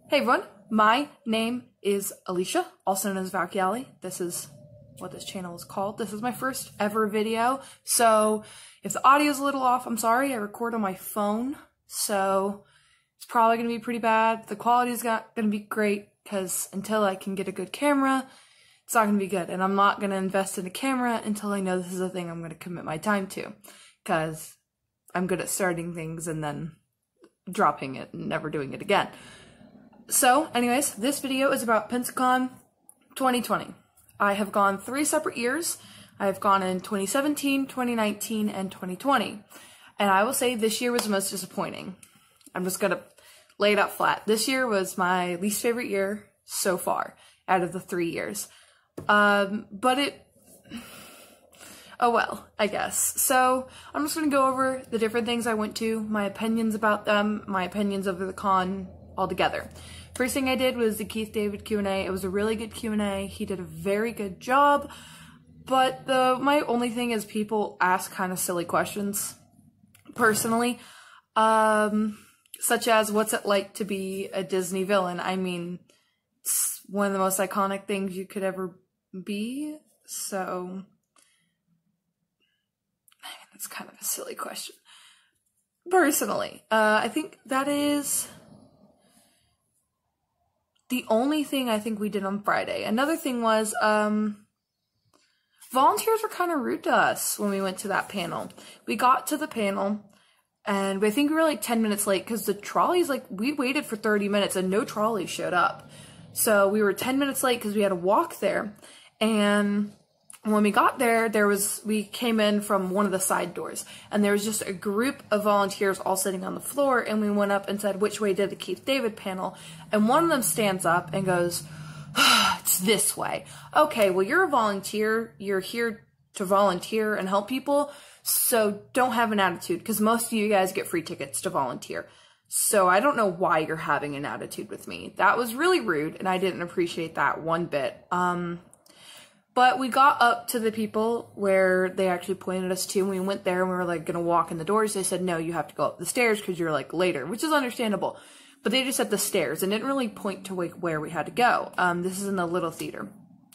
Hey everyone, my name is Alicia, also known as ValkiAli. This is what this channel is called. This is my first ever video, so if the audio is a little off, I'm sorry. I record on my phone, so it's probably going to be pretty bad. The quality is not going to be great, because until I can get a good camera, it's not going to be good. And I'm not going to invest in a camera until I know this is a thing I'm going to commit my time to, because I'm good at starting things and then dropping it and never doing it again. So, anyways, this video is about Pensacon 2020. I have gone 3 separate years. I have gone in 2017, 2019, and 2020. And I will say this year was the most disappointing. I'm just gonna lay it out flat. This year was my least favorite year so far out of the 3 years. But it... oh well, I guess. So, I'm just gonna go over the different things I went to, my opinions about them, my opinions over the con altogether. First thing I did was the Keith David Q&A. It was a really good Q&A. He did a very good job, but my only thing is people ask kind of silly questions, personally, such as, what's it like to be a Disney villain? I mean, it's one of the most iconic things you could ever be, so it's kind of a silly question. Personally, I think that is the only thing I think we did on Friday. Another thing was, volunteers were kind of rude to us when we went to that panel. We got to the panel, and I think we were like 10 minutes late, because the trolleys, like, we waited for 30 minutes and no trolleys showed up. So we were 10 minutes late because we had to walk there, and when we got there, we came in from one of the side doors, and there was just a group of volunteers all sitting on the floor, and we went up and said, which way did the Keith David panel? And one of them stands up and goes, it's this way. Okay, well, you're a volunteer. You're here to volunteer and help people, so don't have an attitude, because most of you guys get free tickets to volunteer. So I don't know why you're having an attitude with me. That was really rude, and I didn't appreciate that one bit. But we got up to the people where they actually pointed us to, and we went there and we were like gonna walk in the doors. They said, no, you have to go up the stairs because you're like later, which is understandable. But they just said the stairs and didn't really point to like where we had to go. This is in the little theater.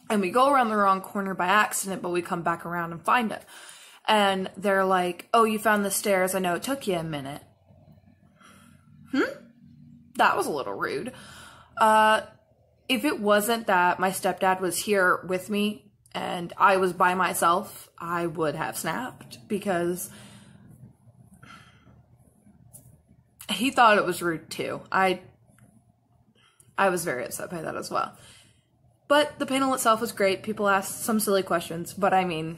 And we go around the wrong corner by accident, but we come back around and find it. And they're like, oh, you found the stairs. I know it took you a minute. That was a little rude. If it wasn't that my stepdad was here with me, and I was by myself, I would have snapped, because he thought it was rude too. I was very upset by that as well. But the panel itself was great. People asked some silly questions, but I mean,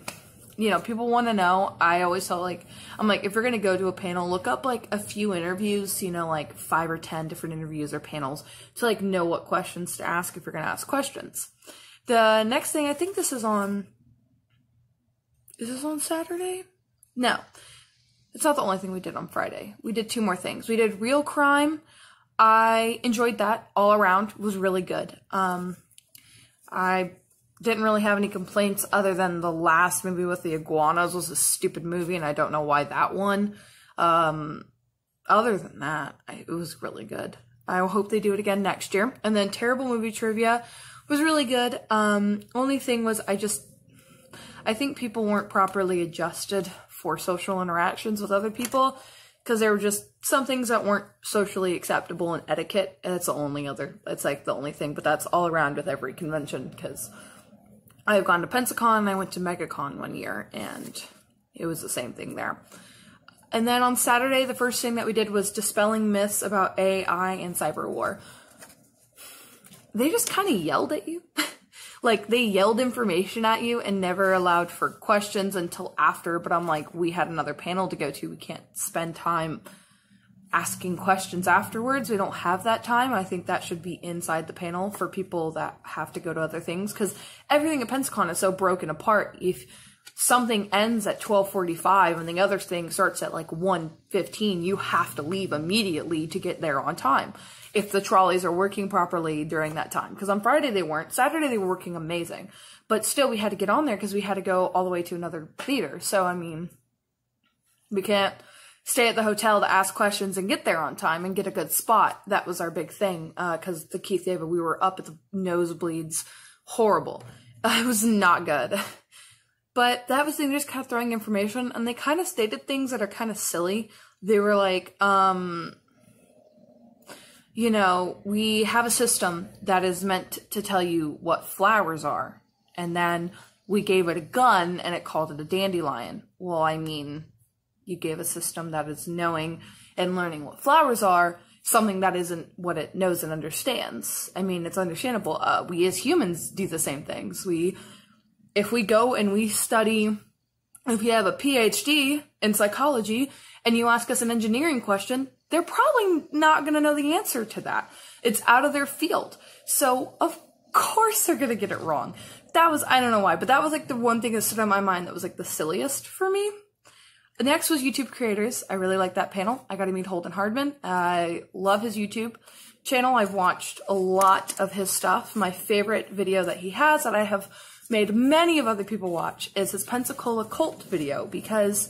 you know, people want to know. I always felt like, I'm like, if you're going to go to a panel, look up like a few interviews, you know, like 5 or 10 different interviews or panels to like know what questions to ask if you're going to ask questions. The next thing, I think this is on Saturday? No, it's not the only thing we did on Friday. We did 2 more things. We did Real Crime. I enjoyed that all around. It was really good. I didn't really have any complaints other than the last movie with the iguanas was a stupid movie, and I don't know why that one. Other than that, it was really good. I hope they do it again next year. And then Terrible Movie Trivia was really good. Only thing was I think people weren't properly adjusted for social interactions with other people, because there were just some things that weren't socially acceptable in etiquette, and it's like the only thing, but that's all around with every convention, because I've gone to Pensacon and I went to MegaCon one year, and it was the same thing there. And then on Saturday, the first thing that we did was dispelling myths about AI and cyber war. They just kind of yelled at you. Like, they yelled information at you and never allowed for questions until after, but I'm like, we had another panel to go to. We can't spend time asking questions afterwards. We don't have that time. I think that should be inside the panel for people that have to go to other things, because everything at Pensacon is so broken apart. If something ends at 12:45 and the other thing starts at like 1:15, you have to leave immediately to get there on time, if the trolleys are working properly during that time. Because on Friday they weren't. Saturday they were working amazing. But still, we had to get on there because we had to go all the way to another theater. So, I mean, we can't stay at the hotel to ask questions and get there on time and get a good spot. That was our big thing, because the Keith David, we were up at the nosebleeds. Horrible. It was not good. But that was the thing, just kind of throwing information, and they kind of stated things that are kind of silly. They were like, you know, we have a system that is meant to tell you what flowers are. And then we gave it a gun and it called it a dandelion. Well, I mean, you gave a system that is knowing and learning what flowers are, something that isn't what it knows and understands. I mean, it's understandable. We as humans do the same things. If we go and we study, if you have a PhD in psychology and you ask us an engineering question, they're probably not going to know the answer to that. It's out of their field. So, of course they're going to get it wrong. That was, I don't know why, but that was like the one thing that stood on my mind that was like the silliest for me. The next was YouTube creators. I really liked that panel. I got to meet Holden Hardman. I love his YouTube channel. I've watched a lot of his stuff. My favorite video that he has that I have made many of other people watch is his Pensacon cult video, because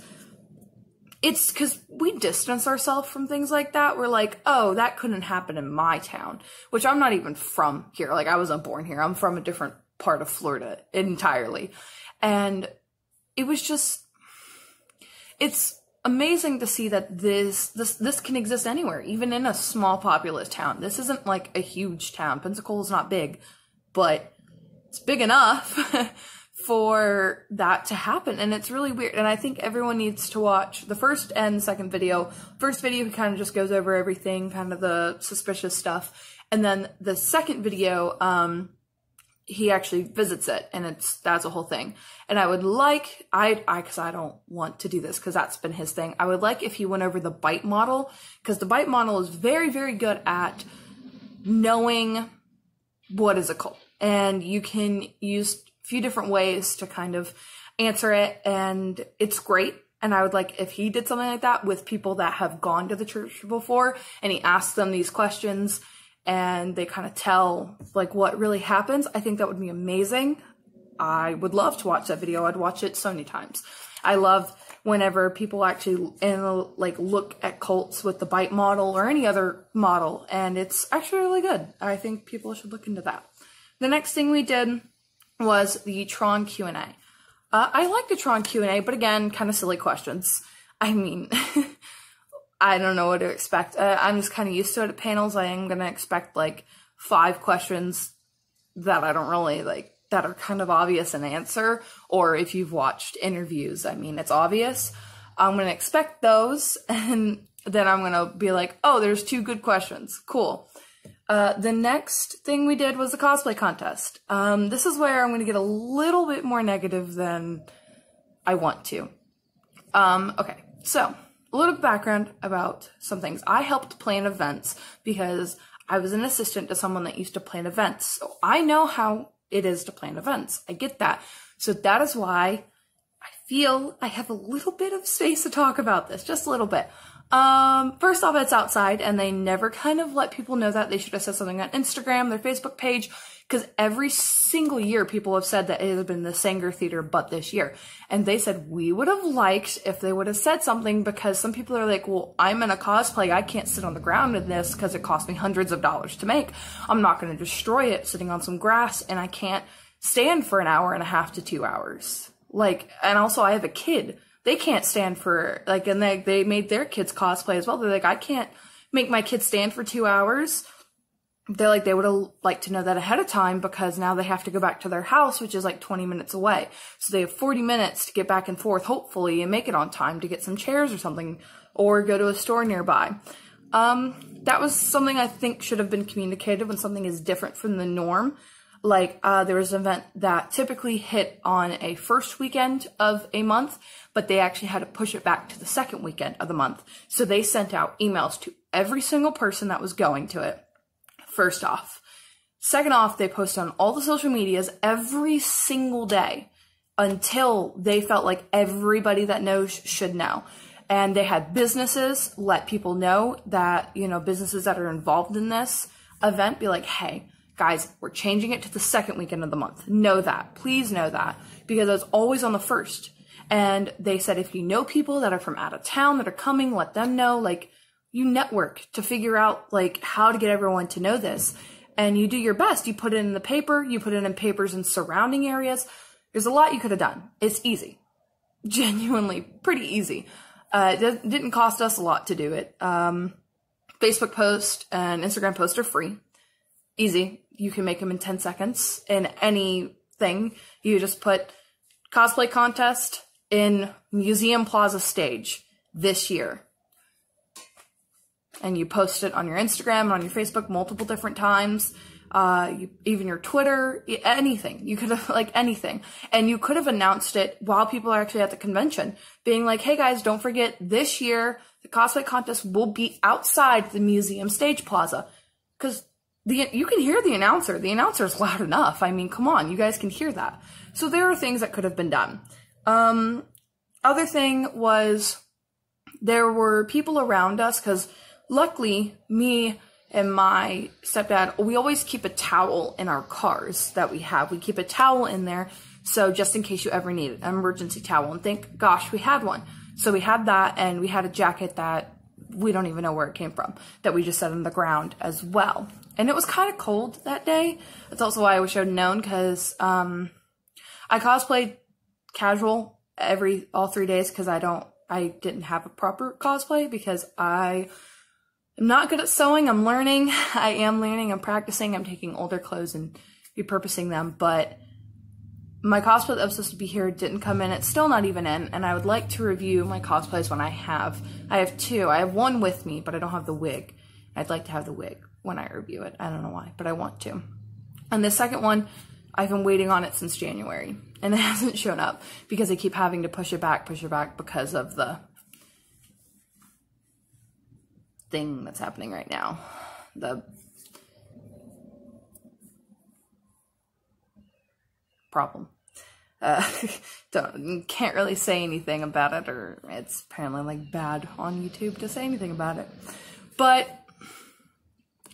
we distance ourselves from things like that. We're like, oh, that couldn't happen in my town, which I'm not even from here. Like, I wasn't born here. I'm from a different part of Florida entirely. And it was just, it's amazing to see that this can exist anywhere, even in a small populous town. This isn't like a huge town. Pensacola is not big, but it's big enough for that to happen. And it's really weird. And I think everyone needs to watch the first and second video. First video kind of just goes over everything, kind of the suspicious stuff. And then the second video, he actually visits it, and that's a whole thing. And I would like, cause I don't want to do this cause that's been his thing. I would like if he went over the bite model, cause the bite model is very, very good at knowing what is a cult. And you can use a few different ways to kind of answer it, and it's great. And I would like if he did something like that with people that have gone to the church before, and he asked them these questions and they kind of tell like what really happens. I think that would be amazing. I would love to watch that video. I'd watch it so many times. I love whenever people actually look at cults with the bite model or any other model, and it's actually really good. I think people should look into that. The next thing we did was the Tron Q&A. I like the Tron Q&A, but again, kind of silly questions. I mean, I don't know what to expect. I'm just kind of used to it at panels. I am going to expect like 5 questions that I don't really like, that are kind of obvious in answer. Or if you've watched interviews, I mean, it's obvious. I'm going to expect those, and then I'm going to be like, oh, there's 2 good questions. Cool. The next thing we did was the cosplay contest. This is where I'm going to get a little bit more negative than I want to. Okay, so a little background about some things. I helped plan events because I was an assistant to someone that used to plan events. So I know how it is to plan events. I get that. So that is why I feel I have a little bit of space to talk about this, just a little bit. First off, it's outside, and they never kind of let people know that. They should have said something on Instagram, their Facebook page, because every single year people have said that it has been the Sanger Theater but this year. And they said we would have liked if they would have said something, because some people are like, well, I'm in a cosplay. I can't sit on the ground in this because it cost me hundreds of dollars to make. I'm not going to destroy it sitting on some grass, and I can't stand for an hour and a half to 2 hours. Like, and also I have a kid. They can't stand for, like, and they made their kids cosplay as well. They're like, I can't make my kids stand for 2 hours. They're like, they would have liked to know that ahead of time, because now they have to go back to their house, which is like 20 minutes away. So they have 40 minutes to get back and forth, hopefully, and make it on time to get some chairs or something, or go to a store nearby. That was something I think should have been communicated when something is different from the norm. Like, there was an event that typically hit on a first weekend of a month, but they actually had to push it back to the second weekend of the month. So they sent out emails to every single person that was going to it, first off. Second off, they posted on all the social medias every single day until they felt like everybody that knows should know. And they had businesses let people know that, you know, businesses that are involved in this event be like, hey, guys, we're changing it to the second weekend of the month. Know that. Please know that. Because it was always on the first. And they said, if you know people that are from out of town that are coming, let them know. Like, you network to figure out like how to get everyone to know this. And you do your best. You put it in the paper, you put it in papers in surrounding areas. There's a lot you could have done. It's easy. Genuinely pretty easy. It didn't cost us a lot to do it. Facebook post and Instagram post are free. Easy. You can make them in 10 seconds in anything. You just put cosplay contest in Museum Plaza stage this year. And you post it on your Instagram and on your Facebook multiple different times. Even your Twitter, anything. You could have, like, anything. And you could have announced it while people are actually at the convention, being like, hey guys, don't forget this year, the cosplay contest will be outside the museum stage plaza. Cause you can hear the announcer. The announcer's loud enough. I mean, come on, you guys can hear that. So there are things that could have been done. Other thing was there were people around us, cause luckily me and my stepdad, we always keep a towel in our cars that we have. We keep a towel in there, so just in case you ever need it, an emergency towel. And thank gosh we had one. So we had that, and we had a jacket that we don't even know where it came from, that we just set on the ground as well. And it was kind of cold that day. That's also why I wish I would have known, because I cosplayed casual all 3 days, because I didn't have a proper cosplay, because I'm not good at sewing. I'm learning. I am learning. I'm practicing. I'm taking older clothes and repurposing them. But my cosplay that was supposed to be here didn't come in. It's still not even in. And I would like to review my cosplays when I have two. I have one with me, but I don't have the wig. I'd like to have the wig when I review it. I don't know why, but I want to. And the second one, I've been waiting on it since January. And it hasn't shown up because I keep having to push it back because of the thing that's happening right now. The problem. Can't really say anything about it, or it's apparently like bad on YouTube to say anything about it. But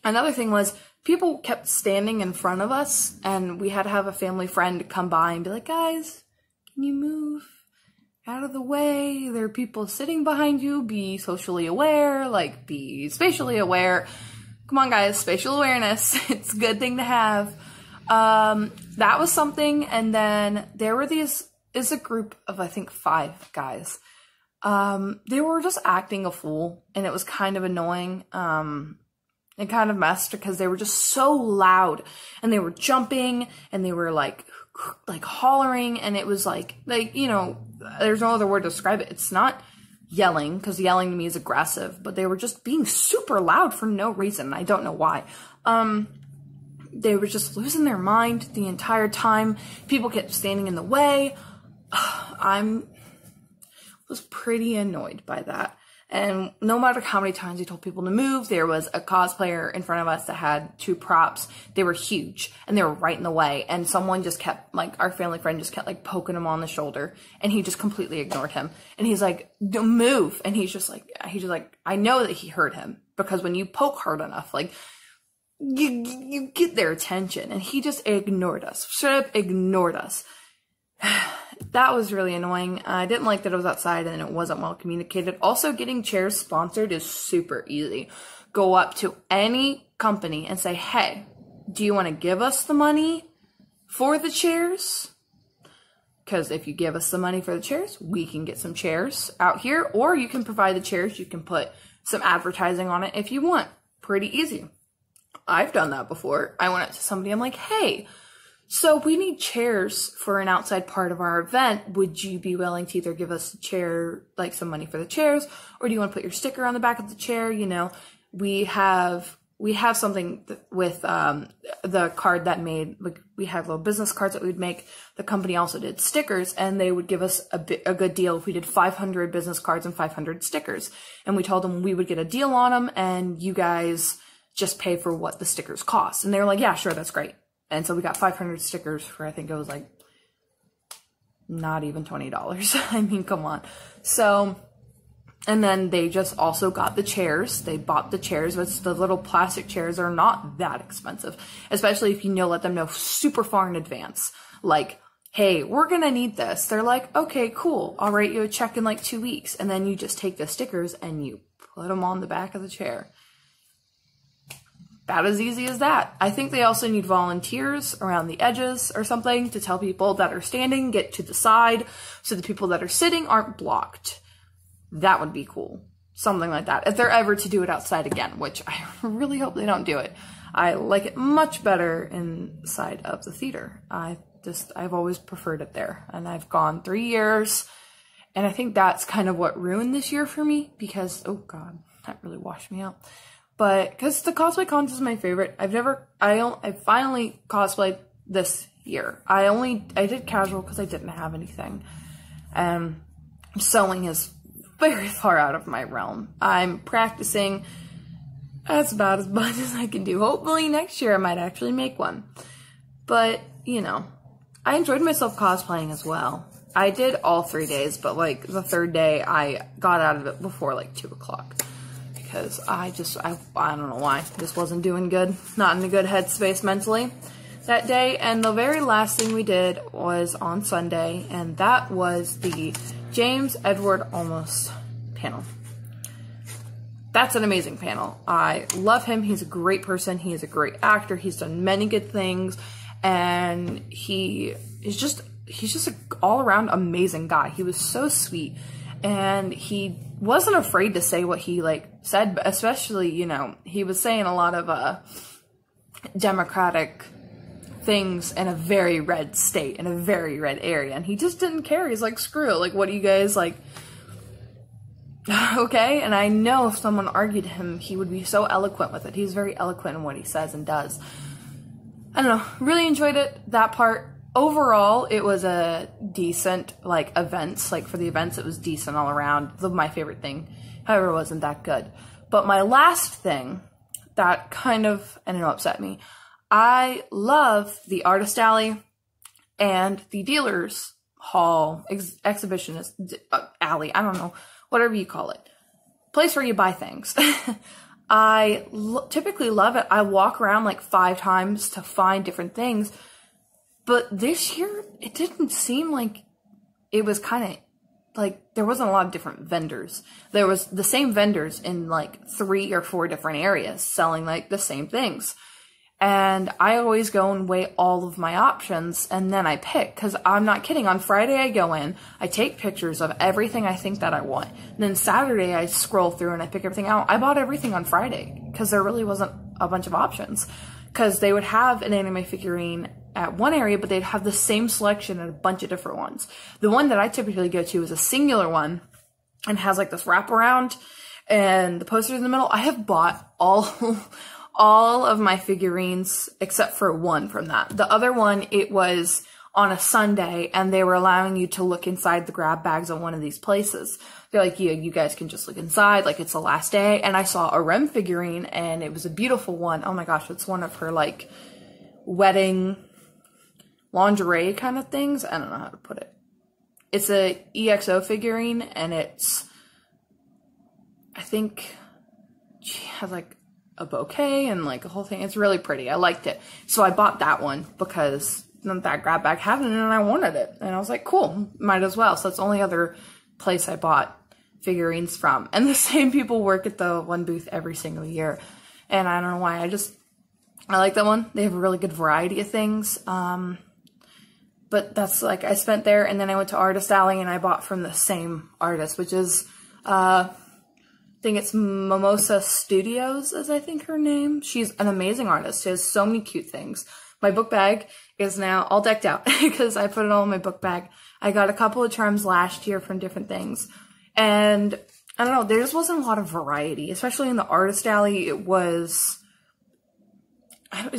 another thing was people kept standing in front of us, and we had to have a family friend come by and be like, guys, can you move out of the way? There are people sitting behind you. Be socially aware, like be spatially aware. Come on guys, spatial awareness. It's a good thing to have. That was something. And then there were is a group of, I think, 5 guys. They were just acting a fool, and it was kind of annoying. It kind of messed because they were just so loud, and they were jumping, and they were like hollering, and it was like, you know, there's no other word to describe it. It's not yelling, because yelling to me is aggressive, but they were just being super loud for no reason. I don't know why. They were just losing their mind the entire time. People kept standing in the way. I was pretty annoyed by that. And no matter how many times we told people to move, there was a cosplayer in front of us that had 2 props. They were huge, and they were right in the way. And someone just kept, like, our family friend just kept, like, poking him on the shoulder. And he just completely ignored him. And he's like, don't move. And he's just like, I know that he heard him. Because when you poke hard enough, like, you get their attention. And he just ignored us. Straight up ignored us. That was really annoying. I didn't like that it was outside and it wasn't well communicated. Also, getting chairs sponsored is super easy. Go up to any company and say, hey, do you want to give us the money for the chairs? Because if you give us the money for the chairs, we can get some chairs out here. Or you can provide the chairs. You can put some advertising on it if you want. Pretty easy. I've done that before. I went up to somebody. I'm like, hey, so we need chairs for an outside part of our event. Would you be willing to either give us a chair, like some money for the chairs, or do you want to put your sticker on the back of the chair? You know, we have something with the card that made, like, we had little business cards that we'd make. The company also did stickers, and they would give us a good deal if we did 500 business cards and 500 stickers. And we told them we would get a deal on them, and you guys just pay for what the stickers cost. And they were like, yeah, sure, that's great. And so we got 500 stickers for, I think it was like, not even $20. I mean, come on. So, and then they just also got the chairs. They bought the chairs, which the little plastic chairs are not that expensive. Especially if you let them know super far in advance. Like, hey, we're gonna need this. They're like, okay, cool. I'll write you a check in like 2 weeks. And then you just take the stickers and you put them on the back of the chair. About as easy as that. I think they also need volunteers around the edges or something to tell people that are standing, get to the side, so the people that are sitting aren't blocked. That would be cool. Something like that. If they're ever to do it outside again, which I really hope they don't do it. I like it much better inside of the theater. I've always preferred it there. And I've gone 3 years. And I think that's kind of what ruined this year for me because, oh God, that really washed me out. But, because the cosplay cons is my favorite. I finally cosplayed this year. I did casual because I didn't have anything. Sewing is very far out of my realm. I'm practicing. That's about as much as I can do. Hopefully next year I might actually make one. But, you know, I enjoyed myself cosplaying as well. I did all 3 days, but like the third day I got out of it before like 2 o'clock. Because I don't know why. Just wasn't doing good. Not in a good headspace mentally that day. And the very last thing we did was on Sunday. And that was the James Edward Olmos panel. That's an amazing panel. I love him. He's a great person. He is a great actor. He's done many good things. And he's just an all-around amazing guy. He was so sweet. And he wasn't afraid to say what he said, but especially, you know, he was saying a lot of democratic things in a very red state, in a very red area, and he just didn't care. He's like, screw it, like, what do you guys, like, okay? And I know if someone argued him, he would be so eloquent with it. He's very eloquent in what he says and does. I don't know, really enjoyed it, that part. Overall, it was a decent, events. For the events, it was decent all around. My favorite thing, however, wasn't that good. But my last thing that kind of, upset me, I love the Artist Alley and the Dealers Hall, Exhibitionist Alley, I don't know, whatever you call it. Place where you buy things. I typically love it. I walk around 5 times to find different things. But this year, it didn't seem like it was kind of, there wasn't a lot of different vendors. There was the same vendors in, 3 or 4 different areas selling, the same things. And I always go and weigh all of my options, and then I pick. Because I'm not kidding. On Friday, I go in, I take pictures of everything I think that I want. And then Saturday, I scroll through and I pick everything out. I bought everything on Friday, because there really wasn't a bunch of options. Because they would have an anime figurine at one area, but they'd have the same selection at a bunch of different ones. The one that I typically go to is a singular one and has this wraparound and the poster in the middle. I have bought all of my figurines except for one from that. The other one, it was on a Sunday and they were allowing you to look inside the grab bags on one of these places. They're like, yeah, you guys can just look inside, it's the last day. And I saw a Rem figurine and it was a beautiful one. Oh my gosh, it's one of her wedding lingerie kind of things. I don't know how to put it. It's a EXO figurine and it's, I think she has a bouquet and a whole thing. It's really pretty. I liked it. So I bought that one because that grab bag had it and I wanted it. And I was like, cool, might as well. So that's the only other place I bought figurines from. And the same people work at the one booth every single year. And I don't know why. I like that one. They have a really good variety of things. But that's I spent there and then I went to Artist Alley and I bought from the same artist, which is, I think it's Mimosa Studios is I think her name. She's an amazing artist. She has so many cute things. My book bag is now all decked out because I put it all in my book bag. I got a couple of charms last year from different things. And I don't know, there just wasn't a lot of variety, especially in the Artist Alley. It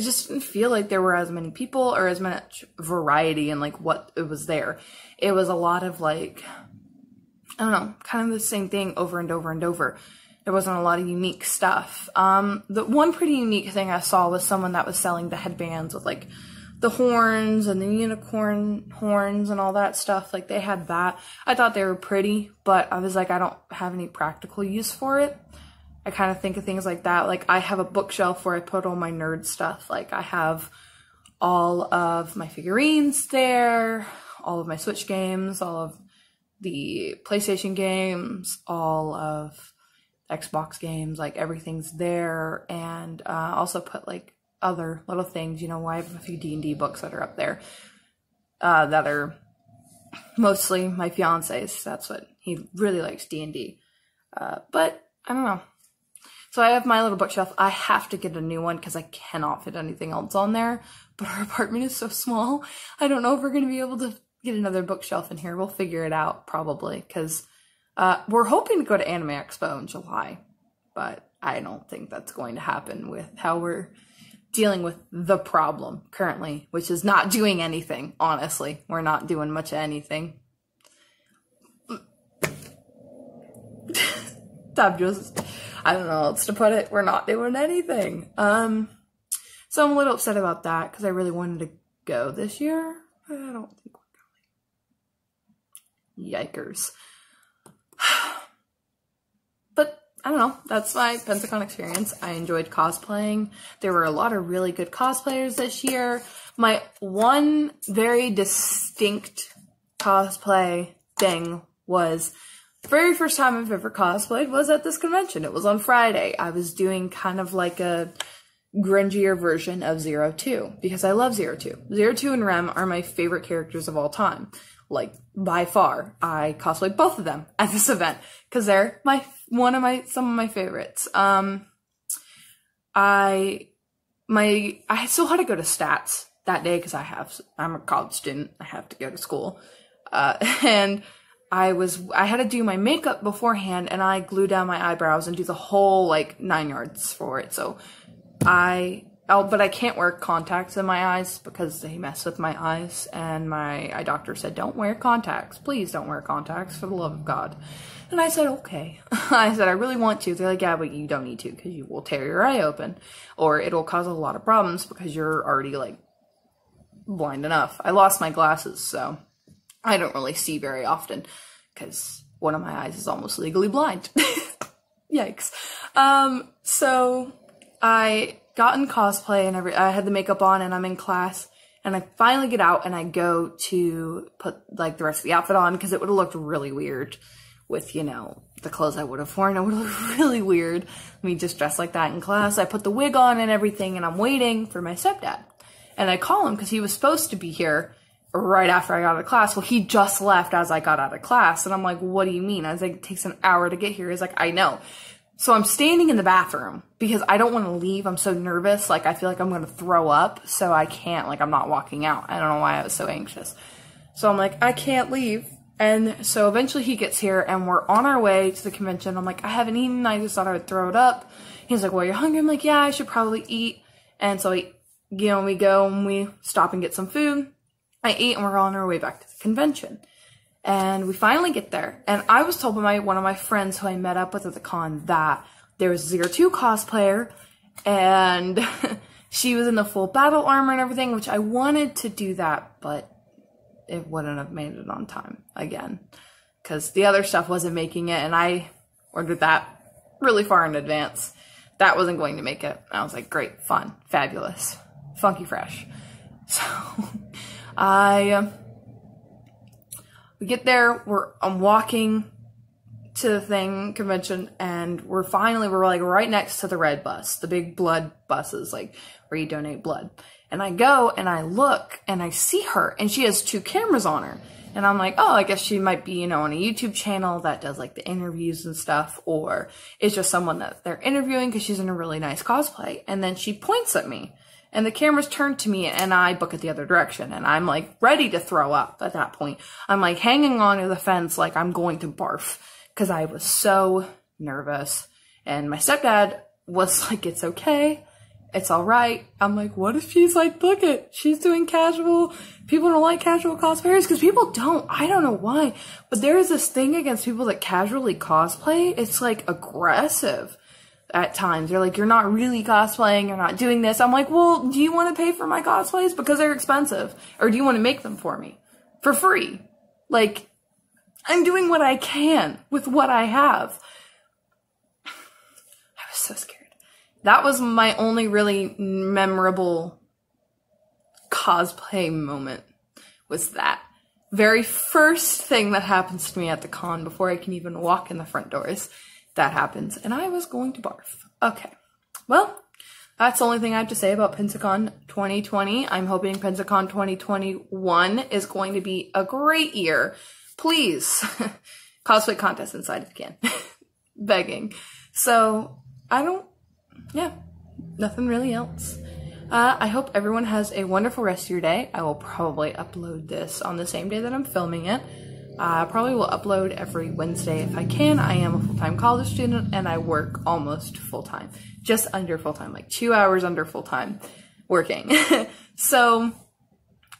just didn't feel like there were as many people or as much variety in what it was there. It was a lot of I don't know, kind of the same thing over and over and over. There wasn't a lot of unique stuff. The one pretty unique thing I saw was someone that was selling the headbands with the horns and the unicorn horns and all that stuff. They had that. I thought they were pretty, but I was I don't have any practical use for it. I kind of think of things like that. I have a bookshelf where I put all my nerd stuff. I have all of my figurines there, all of my Switch games, all of the PlayStation games, all of Xbox games, like everything's there. And also put like other little things, you know, I have a few D&D books that are up there that are mostly my fiance's. That's what he really likes, D&D. But I don't know. So I have my little bookshelf. I have to get a new one because I cannot fit anything else on there. But our apartment is so small. I don't know if we're going to be able to get another bookshelf in here. We'll figure it out probably because we're hoping to go to Anime Expo in July. But I don't think that's going to happen with how we're dealing with the problem currently, which is not doing anything, honestly. We're not doing much of anything. I'm just, I don't know how else to put it. We're not doing anything. So I'm a little upset about that because I really wanted to go this year. But I don't think we're going. Yikers. But I don't know. That's my Pensacon experience. I enjoyed cosplaying. There were a lot of really good cosplayers this year. My one very distinct cosplay thing was the very first time I've ever cosplayed was at this convention. It was on Friday. I was doing kind of like a grungier version of Zero 2 because I love Zero 2. Zero 2 and Rem are my favorite characters of all time. Like, by far. I cosplayed both of them at this event because they're some of my favorites. I still had to go to stats that day because I'm a college student. I have to go to school. And I had to do my makeup beforehand and I glue down my eyebrows and do the whole like 9 yards for it. So but I can't wear contacts in my eyes because they mess with my eyes. And my eye doctor said, don't wear contacts. Please don't wear contacts for the love of God. And I said, okay. I said, I really want to. They're like, yeah, but you don't need to because you will tear your eye open or it'll cause a lot of problems because you're already like blind enough. I lost my glasses, so I don't really see very often because one of my eyes is almost legally blind. Yikes. So I got in cosplay and I had the makeup on and I'm in class and I finally get out and I go to put like the rest of the outfit on because it would have looked really weird with, you know, the clothes I would have worn. It would have looked really weird. Me just dressed like that in class. I put the wig on and everything and I'm waiting for my stepdad. And I call him because he was supposed to be here right after I got out of class. Well, he just left as I got out of class. And I'm like, what do you mean? I was like, it takes an hour to get here. He's like, I know. So I'm standing in the bathroom because I don't want to leave. I'm so nervous. Like, I feel like I'm going to throw up. So I can't, like, I'm not walking out. I don't know why I was so anxious. So I'm like, I can't leave. And so eventually he gets here and we're on our way to the convention. I'm like, I haven't eaten. I just thought I would throw it up. He's like, well, you're hungry. I'm like, yeah, I should probably eat. And so we go and we stop and get some food. I eat and we're on our way back to the convention. And we finally get there. And I was told by one of my friends who I met up with at the con that there was a Zero 2 cosplayer and she was in the full battle armor and everything, which I wanted to do that, but it wouldn't have made it on time again because the other stuff wasn't making it and I ordered that really far in advance. That wasn't going to make it. I was like, great, fun, fabulous, funky fresh. So we get there, I'm walking to the convention, and we're like right next to the red bus, the big blood buses, like where you donate blood. And I go and I look and I see her and she has 2 cameras on her. And I'm like, oh, I guess she might be, you know, on a YouTube channel that does like the interviews and stuff, or it's just someone that they're interviewing because she's in a really nice cosplay. And then she points at me. And the camera's turned to me and I book it the other direction. And I'm like ready to throw up at that point. I'm like hanging on to the fence like I'm going to barf because I was so nervous. And my stepdad was like, it's okay. It's all right. I'm like, what if she's like, book it. She's doing casual. People don't like casual cosplayers because people don't. I don't know why. But there is this thing against people that casually cosplay. It's like aggressive. At times, they're like, you're not really cosplaying, you're not doing this. I'm like, well, do you want to pay for my cosplays? Because they're expensive. Or do you want to make them for me? For free. Like, I'm doing what I can with what I have. I was so scared. That was my only really memorable cosplay moment was that. Very first thing that happens to me at the con before I can even walk in the front doors, that happens. And I was going to barf. Okay. Well, that's the only thing I have to say about Pensacon 2020. I'm hoping Pensacon 2021 is going to be a great year. Please, cosplay contest inside if you can. Begging. So, nothing really else. I hope everyone has a wonderful rest of your day. I will probably upload this on the same day that I'm filming it. I probably will upload every Wednesday if I can. I am a full-time college student and I work almost full-time. Just under full-time, like 2 hours under full-time working. So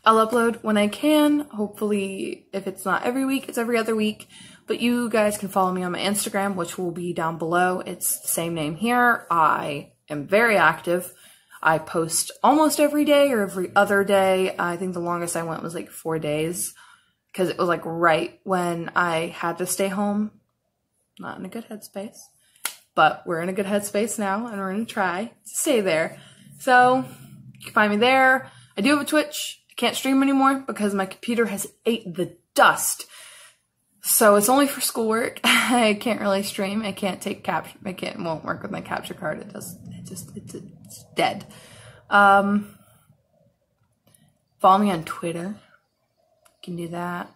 I'll upload when I can. Hopefully, if it's not every week, it's every other week. But you guys can follow me on my Instagram, which will be down below. It's the same name here. I am very active. I post almost every day or every other day. I think the longest I went was like 4 days because it was like right when I had to stay home. Not in a good headspace, but we're in a good headspace now and we're going to try to stay there. So you can find me there. I do have a Twitch. I can't stream anymore because my computer has ate the dust. So it's only for schoolwork. I can't really stream. I can't take capture. It won't work with my capture card. It's dead. Follow me on Twitter. You can do that.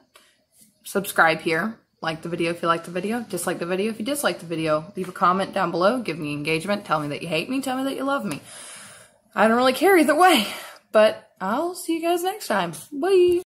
Subscribe here. Like the video if you like the video. Dislike the video if you dislike the video. Leave a comment down below. Give me engagement. Tell me that you hate me. Tell me that you love me. I don't really care either way. But I'll see you guys next time. Bye.